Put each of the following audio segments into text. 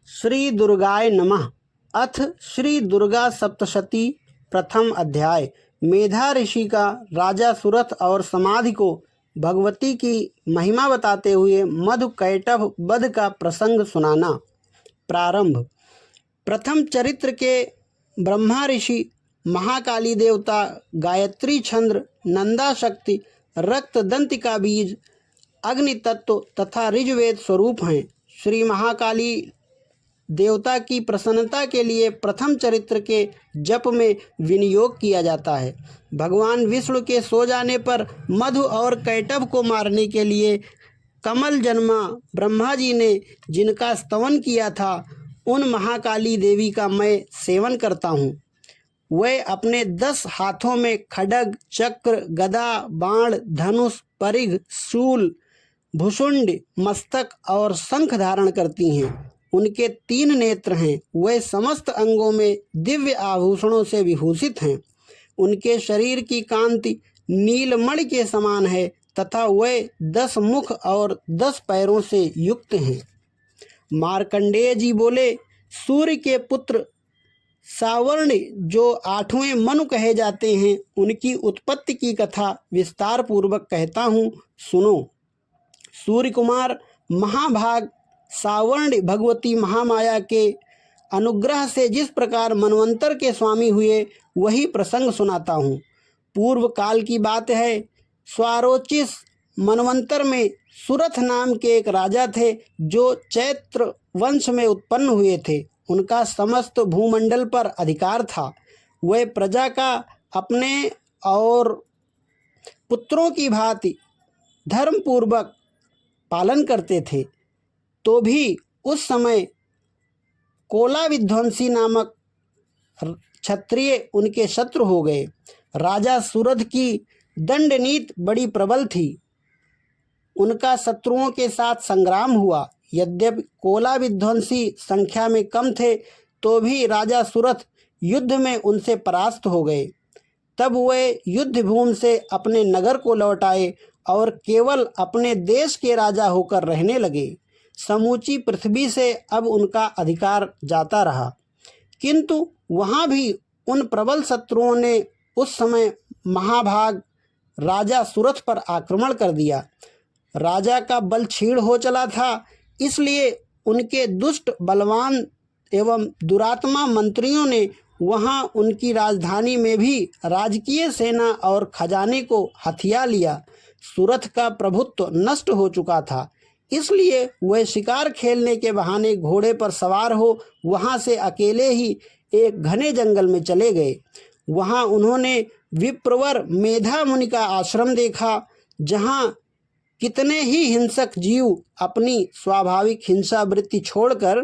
श्री दुर्गाय नमः। अथ श्री दुर्गा सप्तशती प्रथम अध्याय। मेधा ऋषि का राजा सुरथ और समाधि को भगवती की महिमा बताते हुए मधु कैटभ वध का प्रसंग सुनाना। प्रारंभ। प्रथम चरित्र के ब्रह्मा ऋषि, महाकाली देवता, गायत्री छंद्र, नंदा शक्ति, रक्त दंतिका बीज, अग्नि तत्व तथा ऋग्वेद स्वरूप हैं। श्री महाकाली देवता की प्रसन्नता के लिए प्रथम चरित्र के जप में विनियोग किया जाता है। भगवान विष्णु के सो जाने पर मधु और कैटभ को मारने के लिए कमल जन्मा ब्रह्मा जी ने जिनका स्तवन किया था, उन महाकाली देवी का मैं सेवन करता हूँ। वे अपने 10 हाथों में खड्ग, चक्र, गदा, बाण, धनुष, परिघ, शूल, भुषुंड, मस्तक और शंख धारण करती हैं। उनके 3 नेत्र हैं। वे समस्त अंगों में दिव्य आभूषणों से विभूषित हैं। उनके शरीर की कांति नीलमणि के समान है तथा वे 10 मुख और 10 पैरों से युक्त हैं। मार्कंडेय जी बोले, सूर्य के पुत्र सावर्ण जो 8वें मनु कहे जाते हैं, उनकी उत्पत्ति की कथा विस्तार पूर्वक कहता हूँ, सुनो। सूर्य कुमार महाभाग सावर्ण भगवती महामाया के अनुग्रह से जिस प्रकार मनवंतर के स्वामी हुए, वही प्रसंग सुनाता हूँ। पूर्व काल की बात है। स्वारोचिस मनवंतर में सुरथ नाम के एक राजा थे, जो चैत्र वंश में उत्पन्न हुए थे। उनका समस्त भूमंडल पर अधिकार था। वे प्रजा का अपने और पुत्रों की भांति धर्मपूर्वक पालन करते थे। तो भी उस समय कोला विध्वंसी नामक क्षत्रिय उनके शत्रु हो गए। राजा सुरथ की दंड नीति बड़ी प्रबल थी। उनका शत्रुओं के साथ संग्राम हुआ। यद्यपि कोला विध्वंसी संख्या में कम थे, तो भी राजा सुरथ युद्ध में उनसे परास्त हो गए। तब वे युद्ध भूमि से अपने नगर को लौट आए और केवल अपने देश के राजा होकर रहने लगे। समूची पृथ्वी से अब उनका अधिकार जाता रहा, किंतु वहाँ भी उन प्रबल शत्रुओं ने उस समय महाभाग राजा सुरथ पर आक्रमण कर दिया। राजा का बल क्षीण हो चला था, इसलिए उनके दुष्ट, बलवान एवं दुरात्मा मंत्रियों ने वहाँ उनकी राजधानी में भी राजकीय सेना और खजाने को हथिया लिया। सुरथ का प्रभुत्व नष्ट हो चुका था, इसलिए वह शिकार खेलने के बहाने घोड़े पर सवार हो वहाँ से अकेले ही एक घने जंगल में चले गए। वहाँ उन्होंने विप्रवर मेधा मुनि का आश्रम देखा, जहाँ कितने ही हिंसक जीव अपनी स्वाभाविक हिंसा वृत्ति छोड़कर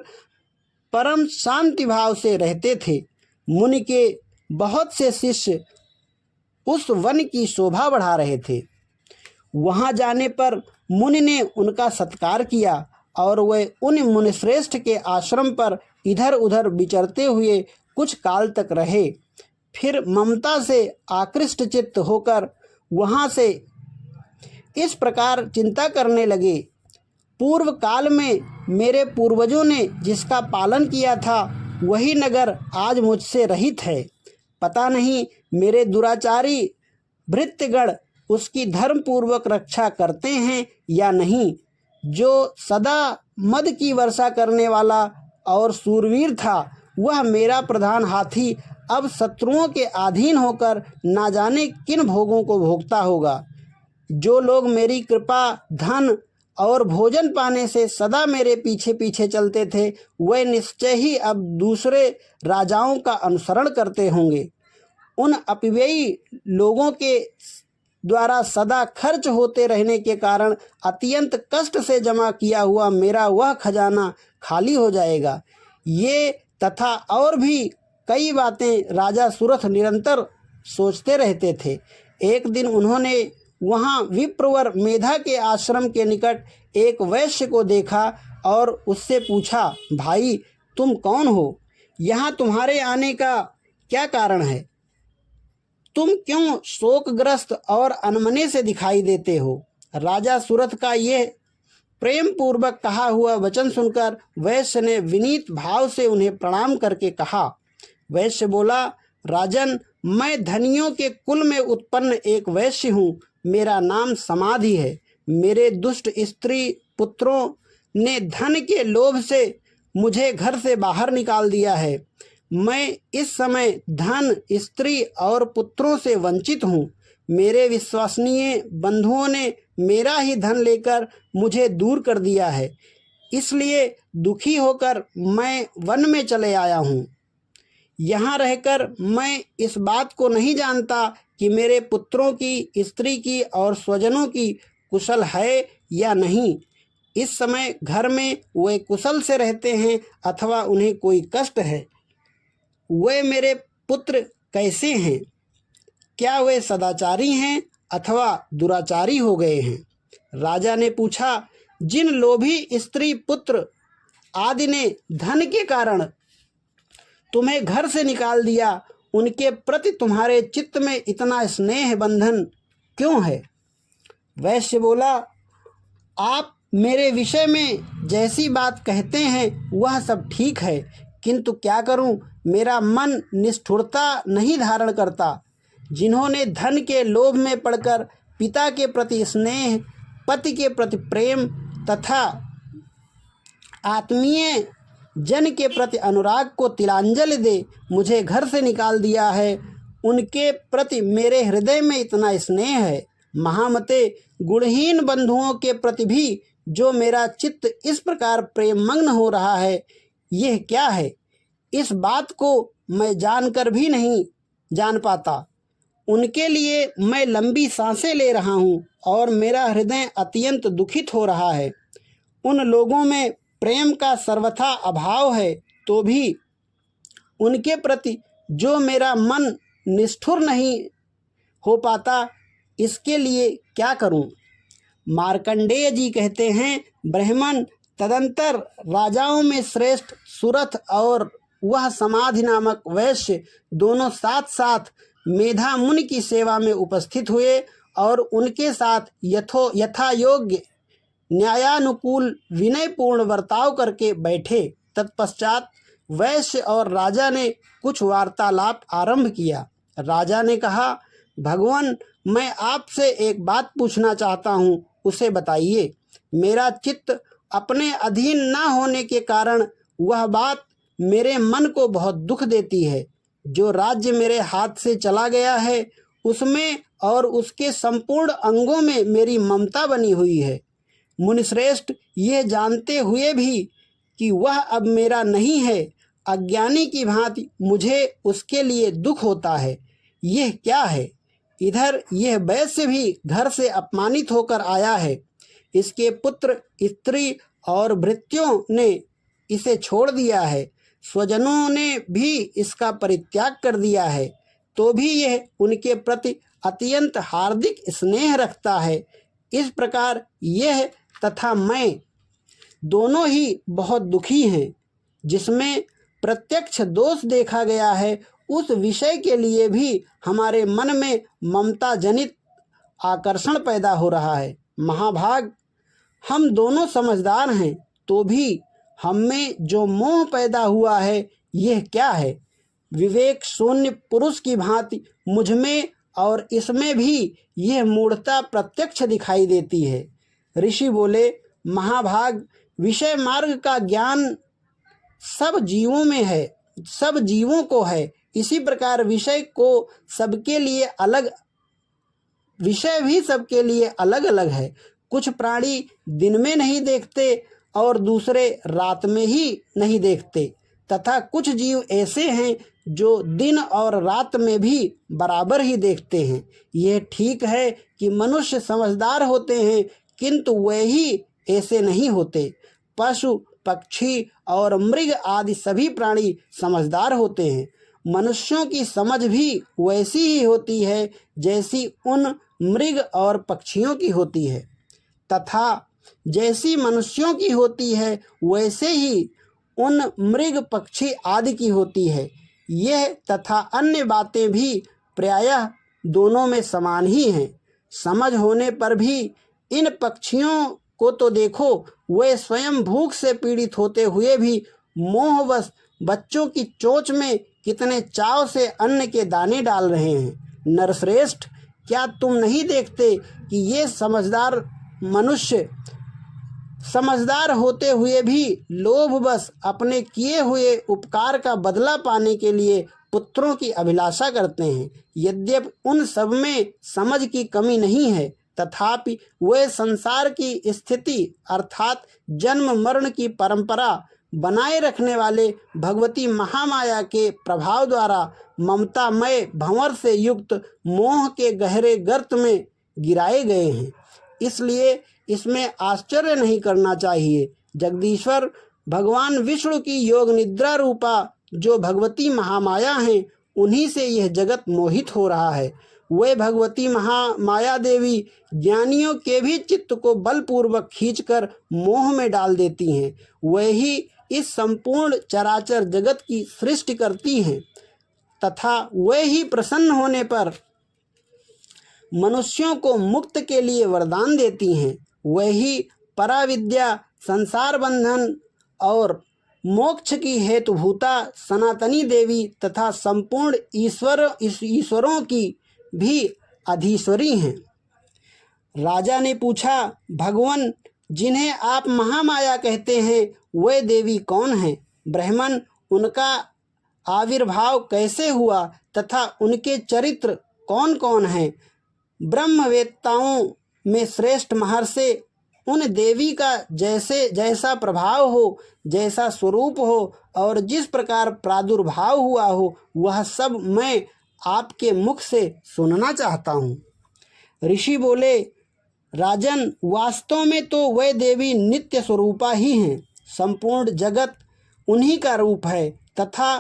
परम शांति भाव से रहते थे। मुनि के बहुत से शिष्य उस वन की शोभा बढ़ा रहे थे। वहां जाने पर मुनि ने उनका सत्कार किया और वे उन मुनिश्रेष्ठ के आश्रम पर इधर उधर विचरते हुए कुछ काल तक रहे। फिर ममता से आकृष्ट चित्त होकर वहां से इस प्रकार चिंता करने लगे, पूर्व काल में मेरे पूर्वजों ने जिसका पालन किया था, वही नगर आज मुझसे रहित है। पता नहीं मेरे दुराचारी भृत्यगण उसकी धर्मपूर्वक रक्षा करते हैं या नहीं। जो सदा मद की वर्षा करने वाला और सूरवीर था, वह मेरा प्रधान हाथी अब शत्रुओं के अधीन होकर ना जाने किन भोगों को भोगता होगा। जो लोग मेरी कृपा, धन और भोजन पाने से सदा मेरे पीछे पीछे चलते थे, वे निश्चय ही अब दूसरे राजाओं का अनुसरण करते होंगे। उन अपव्ययी लोगों के द्वारा सदा खर्च होते रहने के कारण अत्यंत कष्ट से जमा किया हुआ मेरा वह खजाना खाली हो जाएगा। ये तथा और भी कई बातें राजा सुरथ निरंतर सोचते रहते थे। एक दिन उन्होंने वहाँ विप्रवर मेधा के आश्रम के निकट एक वैश्य को देखा और उससे पूछा, भाई तुम कौन हो? यहाँ तुम्हारे आने का क्या कारण है? तुम क्यों शोकग्रस्त और अनमने से दिखाई देते हो? राजा सुरथ का यह प्रेम पूर्वक कहा हुआ वचन सुनकर वैश्य ने विनीत भाव से उन्हें प्रणाम करके कहा। वैश्य बोला, राजन, मैं धनियों के कुल में उत्पन्न एक वैश्य हूँ। मेरा नाम समाधि है। मेरे दुष्ट स्त्री पुत्रों ने धन के लोभ से मुझे घर से बाहर निकाल दिया है। मैं इस समय धन, स्त्री और पुत्रों से वंचित हूँ। मेरे विश्वसनीय बंधुओं ने मेरा ही धन लेकर मुझे दूर कर दिया है। इसलिए दुखी होकर मैं वन में चले आया हूँ। यहाँ रहकर मैं इस बात को नहीं जानता कि मेरे पुत्रों की, स्त्री की और स्वजनों की कुशल है या नहीं। इस समय घर में वे कुशल से रहते हैं अथवा उन्हें कोई कष्ट है। वे मेरे पुत्र कैसे हैं? क्या वे सदाचारी हैं अथवा दुराचारी हो गए हैं? राजा ने पूछा, जिन लोभी स्त्री पुत्र आदि ने धन के कारण तुम्हें घर से निकाल दिया, उनके प्रति तुम्हारे चित्त में इतना स्नेह बंधन क्यों है? वैश्य बोला, आप मेरे विषय में जैसी बात कहते हैं वह सब ठीक है, किंतु क्या करूं, मेरा मन निष्ठुरता नहीं धारण करता। जिन्होंने धन के लोभ में पड़कर पिता के प्रति स्नेह, पति के प्रति प्रेम तथा आत्मीय जन के प्रति अनुराग को तिलांजलि दे मुझे घर से निकाल दिया है, उनके प्रति मेरे हृदय में इतना स्नेह है। महामते, गुणहीन बंधुओं के प्रति भी जो मेरा चित्त इस प्रकार प्रेममग्न हो रहा है, यह क्या है? इस बात को मैं जानकर भी नहीं जान पाता। उनके लिए मैं लंबी सांसें ले रहा हूँ और मेरा हृदय अत्यंत दुखित हो रहा है। उन लोगों में प्रेम का सर्वथा अभाव है, तो भी उनके प्रति जो मेरा मन निष्ठुर नहीं हो पाता, इसके लिए क्या करूं? मार्कंडेय जी कहते हैं, ब्राह्मण तदंतर राजाओं में श्रेष्ठ सुरथ और वह समाधि नामक वैश्य दोनों साथ साथ मेधा मुनि की सेवा में उपस्थित हुए और उनके साथ यथा योग्य न्यायानुकूल विनयपूर्ण बर्ताव करके बैठे। तत्पश्चात वैश्य और राजा ने कुछ वार्तालाप आरंभ किया। राजा ने कहा, भगवान, मैं आपसे एक बात पूछना चाहता हूँ, उसे बताइए। मेरा चित्त अपने अधीन न होने के कारण वह बात मेरे मन को बहुत दुख देती है। जो राज्य मेरे हाथ से चला गया है, उसमें और उसके संपूर्ण अंगों में मेरी ममता बनी हुई है। मुनिश्रेष्ठ, यह जानते हुए भी कि वह अब मेरा नहीं है, अज्ञानी की भांति मुझे उसके लिए दुख होता है। यह क्या है? इधर यह वैश्य भी घर से अपमानित होकर आया है। इसके पुत्र, स्त्री और भृत्यों ने इसे छोड़ दिया है। स्वजनों ने भी इसका परित्याग कर दिया है, तो भी यह उनके प्रति अत्यंत हार्दिक स्नेह रखता है। इस प्रकार यह तथा मैं दोनों ही बहुत दुखी हैं। जिसमें प्रत्यक्ष दोष देखा गया है, उस विषय के लिए भी हमारे मन में ममता जनित आकर्षण पैदा हो रहा है। महाभाग, हम दोनों समझदार हैं, तो भी हम में जो मोह पैदा हुआ है, यह क्या है? विवेक शून्य पुरुष की भांति मुझ में और इसमें भी यह मूढ़ता प्रत्यक्ष दिखाई देती है। ऋषि बोले, महाभाग, विषय मार्ग का ज्ञान सब जीवों में है, सब जीवों को है। इसी प्रकार विषय भी सबके लिए अलग अलग है। कुछ प्राणी दिन में नहीं देखते और दूसरे रात में ही नहीं देखते, तथा कुछ जीव ऐसे हैं जो दिन और रात में भी बराबर ही देखते हैं। यह ठीक है कि मनुष्य समझदार होते हैं, किंतु वे ही ऐसे नहीं होते। पशु, पक्षी और मृग आदि सभी प्राणी समझदार होते हैं। मनुष्यों की समझ भी वैसी ही होती है जैसी उन मृग और पक्षियों की होती है, तथा जैसी मनुष्यों की होती है वैसे ही उन मृग, पक्षी आदि की होती है। यह तथा अन्य बातें भी प्रायः दोनों में समान ही हैं। समझ होने पर भी इन पक्षियों को तो देखो, वे स्वयं भूख से पीड़ित होते हुए भी मोहवश बच्चों की चोंच में कितने चाव से अन्न के दाने डाल रहे हैं। नरश्रेष्ठ, क्या तुम नहीं देखते कि ये समझदार मनुष्य समझदार होते हुए भी लोभवश अपने किए हुए उपकार का बदला पाने के लिए पुत्रों की अभिलाषा करते हैं। यद्यपि उन सब में समझ की कमी नहीं है, तथापि वे संसार की स्थिति अर्थात जन्म मरण की परंपरा बनाए रखने वाले भगवती महामाया के प्रभाव द्वारा ममतामय भंवर से युक्त मोह के गहरे गर्त में गिराए गए हैं। इसलिए इसमें आश्चर्य नहीं करना चाहिए। जगदीश्वर भगवान विष्णु की योग निद्रा रूपा जो भगवती महामाया हैं, उन्हीं से यह जगत मोहित हो रहा है। वे भगवती महामाया देवी ज्ञानियों के भी चित्त को बलपूर्वक खींचकर मोह में डाल देती हैं। वही इस संपूर्ण चराचर जगत की सृष्टि करती हैं तथा वे ही प्रसन्न होने पर मनुष्यों को मुक्त के लिए वरदान देती हैं। वही पराविद्या, संसार बंधन और मोक्ष की हेतुभूता सनातनी देवी तथा संपूर्ण ईश्वरों की भी अधीश्वरी हैं। राजा ने पूछा, भगवान जिन्हें आप महामाया कहते हैं, वे देवी कौन हैं? ब्राह्मण, उनका आविर्भाव कैसे हुआ तथा उनके चरित्र कौन कौन हैं? ब्रह्मवेत्ताओं में श्रेष्ठ महर्षि उन देवी का जैसा प्रभाव हो, जैसा स्वरूप हो और जिस प्रकार प्रादुर्भाव हुआ हो, वह सब मैं आपके मुख से सुनना चाहता हूँ। ऋषि बोले, राजन, वास्तव में तो वह देवी नित्य स्वरूपा ही हैं। संपूर्ण जगत उन्हीं का रूप है तथा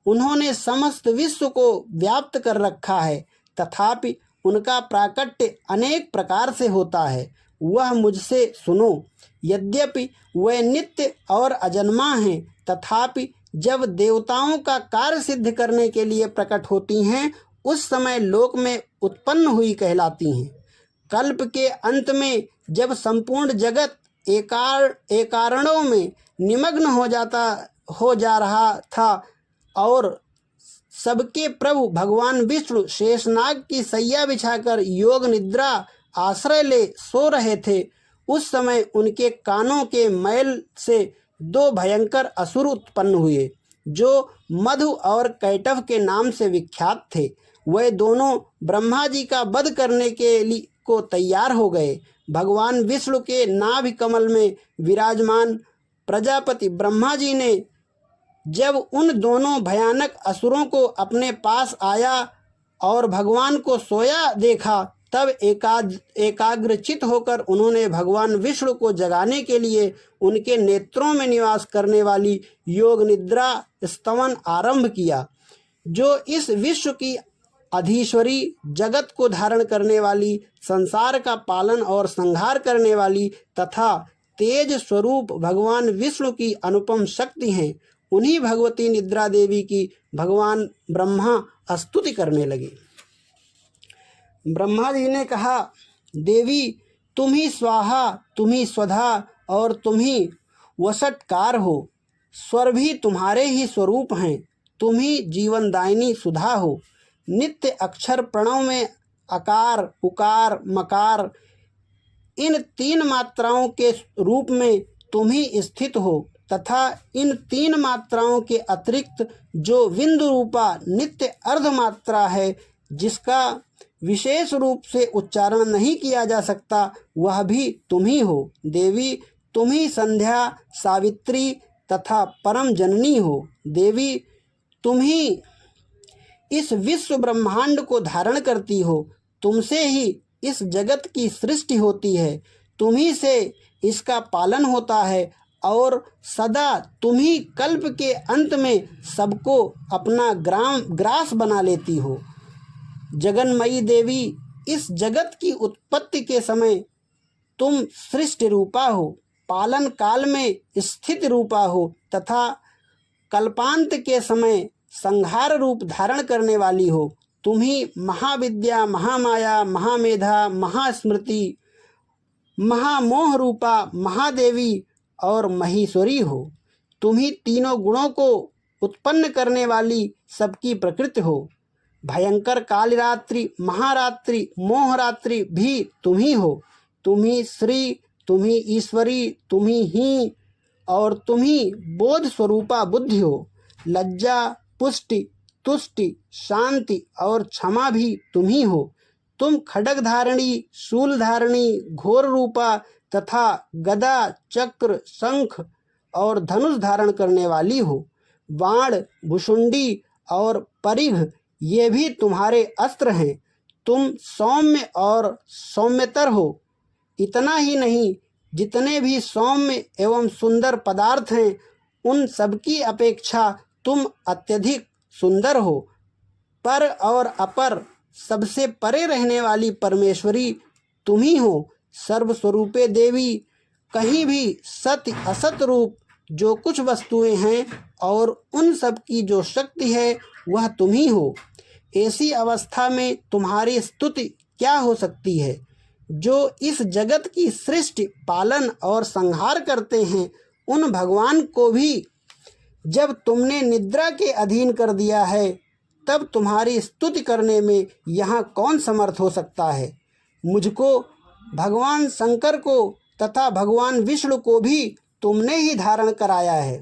उन्होंने समस्त विश्व को व्याप्त कर रखा है। तथापि उनका प्राकट्य अनेक प्रकार से होता है, वह मुझसे सुनो। यद्यपि वे नित्य और अजन्मा हैं, तथापि जब देवताओं का कार्य सिद्ध करने के लिए प्रकट होती हैं, उस समय लोक में उत्पन्न हुई कहलाती हैं। कल्प के अंत में जब संपूर्ण जगत एकारणों में निमग्न हो जा रहा था और सबके प्रभु भगवान विष्णु शेषनाग की सैया बिछाकर योग निद्रा आश्रय ले सो रहे थे, उस समय उनके कानों के मैल से दो भयंकर असुर उत्पन्न हुए, जो मधु और कैटभ के नाम से विख्यात थे। वे दोनों ब्रह्मा जी का वध करने के लिए को तैयार हो गए। भगवान विष्णु के नाभि कमल में विराजमान प्रजापति ब्रह्मा जी ने जब उन दोनों भयानक असुरों को अपने पास आया और भगवान को सोया देखा, तब एकाग्रचित होकर उन्होंने भगवान विष्णु को जगाने के लिए उनके नेत्रों में निवास करने वाली योग निद्रा स्तवन आरंभ किया, जो इस विश्व की अधीश्वरी, जगत को धारण करने वाली, संसार का पालन और संहार करने वाली तथा तेज स्वरूप भगवान विष्णु की अनुपम शक्ति हैं। उन्हीं भगवती निद्रा देवी की भगवान ब्रह्मा स्तुति करने लगे। ब्रह्मा जी ने कहा, देवी, तुम ही स्वाहा, तुम ही स्वधा और तुम ही वसटकार हो। स्वर भी तुम्हारे ही स्वरूप हैं। तुम ही जीवनदायिनी सुधा हो। नित्य अक्षर प्रणव में अकार, उकार, मकार, इन तीन मात्राओं के रूप में तुम ही स्थित हो तथा इन तीन मात्राओं के अतिरिक्त जो बिंदु रूपा नित्य अर्ध मात्रा है, जिसका विशेष रूप से उच्चारण नहीं किया जा सकता, वह भी तुम ही हो। देवी, तुम ही संध्या, सावित्री तथा परम जननी हो। देवी, तुम ही इस विश्व ब्रह्मांड को धारण करती हो। तुमसे ही इस जगत की सृष्टि होती है, तुम ही से इसका पालन होता है और सदा तुम ही कल्प के अंत में सबको अपना ग्रास बना लेती हो। जगन्मयी देवी, इस जगत की उत्पत्ति के समय तुम सृष्टि रूपा हो, पालन काल में स्थित रूपा हो तथा कल्पांत के समय संहार रूप धारण करने वाली हो। तुम ही महाविद्या, महामाया, महामेधा, महास्मृति महामोह रूपा महादेवी और महेश्वरी हो। तुम ही तीनों गुणों को उत्पन्न करने वाली सबकी प्रकृति हो। भयंकर कालरात्रि, महारात्रि, मोहरात्रि भी तुम ही हो। तुम ही श्री, तुम ही ईश्वरी, तुम ही और तुम ही बोध स्वरूपा बुद्धि हो। लज्जा, पुष्टि, तुष्टि, शांति और क्षमा भी तुम ही हो। तुम खड्ग धारणी, शूल धारणी, घोर रूपा तथा गदा, चक्र, शंख और धनुष धारण करने वाली हो। बाण, भुषुंडी और परिघ ये भी तुम्हारे अस्त्र हैं। तुम सौम्य और सौम्यतर हो। इतना ही नहीं, जितने भी सौम्य एवं सुंदर पदार्थ हैं उन सबकी अपेक्षा तुम अत्यधिक सुंदर हो। पर और अपर सबसे परे रहने वाली परमेश्वरी तुम ही हो। सर्वस्वरूपे देवी, कहीं भी सत्य असत रूप जो कुछ वस्तुएं हैं और उन सब की जो शक्ति है वह तुम ही हो। ऐसी अवस्था में तुम्हारी स्तुति क्या हो सकती है। जो इस जगत की सृष्टि, पालन और संहार करते हैं उन भगवान को भी जब तुमने निद्रा के अधीन कर दिया है तब तुम्हारी स्तुति करने में यहाँ कौन समर्थ हो सकता है। मुझको, भगवान शंकर को तथा भगवान विष्णु को भी तुमने ही धारण कराया है,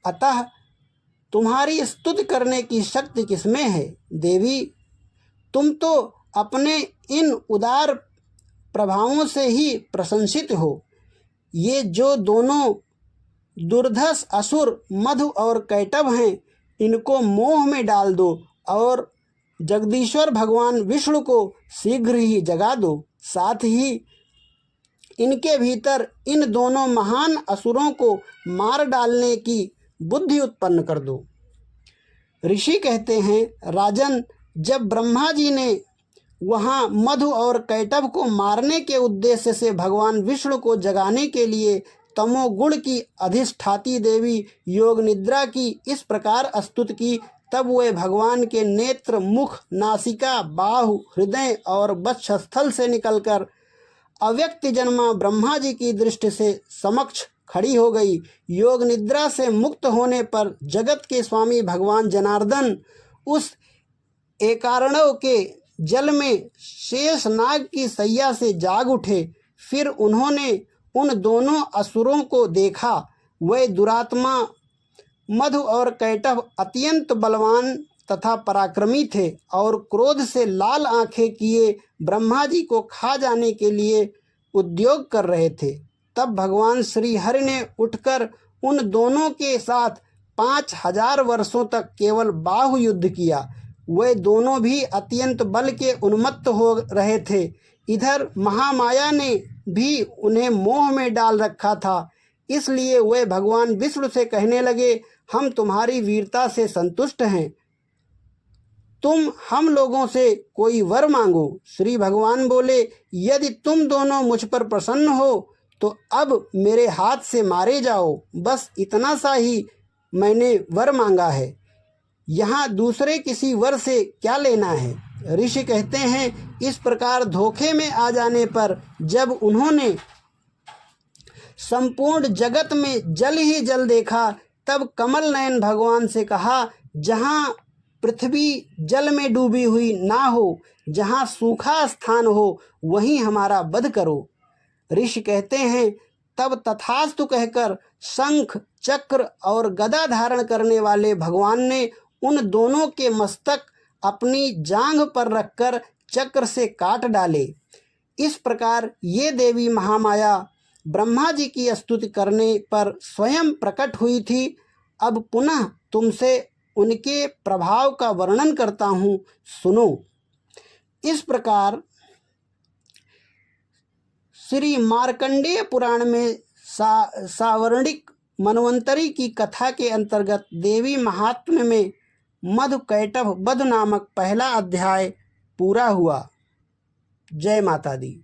अतः तुम्हारी स्तुति करने की शक्ति किसमें है। देवी, तुम तो अपने इन उदार प्रभावों से ही प्रशंसित हो। ये जो दोनों दुर्धर्ष असुर मधु और कैटभ हैं इनको मोह में डाल दो और जगदीश्वर भगवान विष्णु को शीघ्र ही जगा दो। साथ ही इनके भीतर इन दोनों महान असुरों को मार डालने की बुद्धि उत्पन्न कर दो। ऋषि कहते हैं, राजन, जब ब्रह्मा जी ने वहाँ मधु और कैटभ को मारने के उद्देश्य से भगवान विष्णु को जगाने के लिए तमोगुण की अधिष्ठाती देवी योग निद्रा की इस प्रकार स्तुति की, तब वे भगवान के नेत्र, मुख, नासिका, बाहु, हृदय और वक्षस्थल से निकलकर अव्यक्त जन्मा ब्रह्मा जी की दृष्टि से समक्ष खड़ी हो गई। योग निद्रा से मुक्त होने पर जगत के स्वामी भगवान जनार्दन उस एकारणव के जल में शेष नाग की सैया से जाग उठे। फिर उन्होंने उन दोनों असुरों को देखा। वे दुरात्मा मधु और कैटभ अत्यंत बलवान तथा पराक्रमी थे और क्रोध से लाल आंखें किए ब्रह्मा जी को खा जाने के लिए उद्योग कर रहे थे। तब भगवान श्री हरि ने उठकर उन दोनों के साथ 5000 वर्षों तक केवल बाहु युद्ध किया। वे दोनों भी अत्यंत बल के उन्मत्त हो रहे थे। इधर महामाया ने भी उन्हें मोह में डाल रखा था, इसलिए वे भगवान विष्णु से कहने लगे, हम तुम्हारी वीरता से संतुष्ट हैं, तुम हम लोगों से कोई वर मांगो। श्री भगवान बोले, यदि तुम दोनों मुझ पर प्रसन्न हो तो अब मेरे हाथ से मारे जाओ। बस इतना सा ही मैंने वर मांगा है, यहाँ दूसरे किसी वर से क्या लेना है। ऋषि कहते हैं, इस प्रकार धोखे में आ जाने पर जब उन्होंने संपूर्ण जगत में जल ही जल देखा तब कमल नयन भगवान से कहा, जहाँ पृथ्वी जल में डूबी हुई ना हो, जहाँ सूखा स्थान हो, वहीं हमारा वध करो। ऋषि कहते हैं, तब तथास्तु कहकर शंख, चक्र और गदा धारण करने वाले भगवान ने उन दोनों के मस्तक अपनी जांघ पर रखकर चक्र से काट डाले। इस प्रकार ये देवी महामाया ब्रह्मा जी की स्तुति करने पर स्वयं प्रकट हुई थी। अब पुनः तुमसे उनके प्रभाव का वर्णन करता हूँ, सुनो। इस प्रकार श्री मार्कंडेय पुराण में सावर्णिक मनवंतरी की कथा के अंतर्गत देवी महात्म्य में मधु कैटभ वध नामक पहला अध्याय पूरा हुआ। जय माता दी।